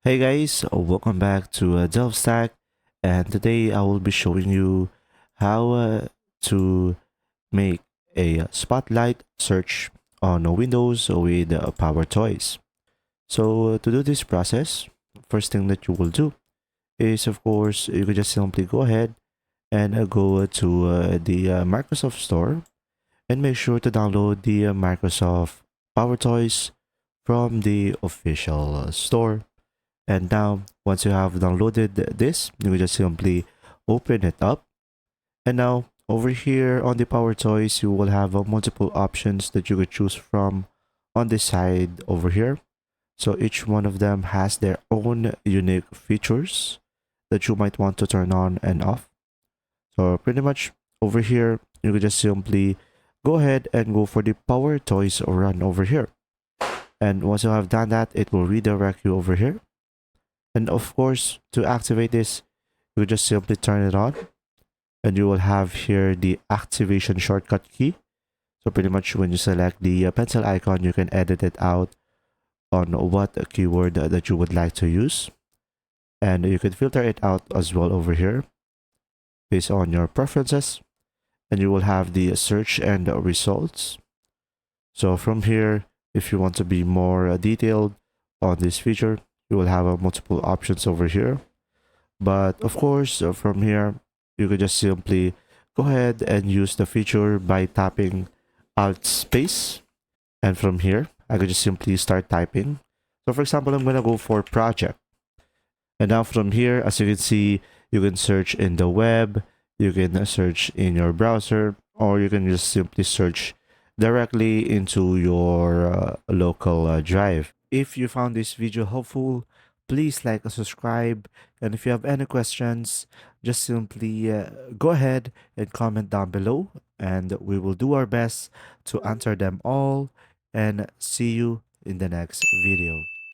Hey guys, welcome back to DelftStack, and today I will be showing you how to make a spotlight search on Windows with PowerToys. So to do this process, first thing that you will do is, of course, you could just simply go ahead and go to the Microsoft Store and make sure to download the Microsoft PowerToys from the official store. And now, once you have downloaded this, you just simply open it up. And now, over here on the Power Toys, you will have multiple options that you could choose from on the side over here. So each one of them has their own unique features that you might want to turn on and off. So pretty much over here, you could just simply go ahead and go for the Power Toys Run over here. And once you have done that, it will redirect you over here. And of course, to activate this, you just simply turn it on and you will have here the activation shortcut key. So pretty much when you select the pencil icon, you can edit it out on what keyword that you would like to use. And you can filter it out as well over here based on your preferences. And you will have the search and results. So from here, if you want to be more detailed on this feature, you will have multiple options over here. But of course, from here, you could just simply go ahead and use the feature by tapping Alt space. And from here, I could just simply start typing. So for example, I'm going to go for project. And now from here, as you can see, you can search in the web, you can search in your browser, or you can just simply search directly into your local drive. If you found this video helpful, please like and subscribe. And if you have any questions, just simply go ahead and comment down below, and we will do our best to answer them all. And see you in the next video.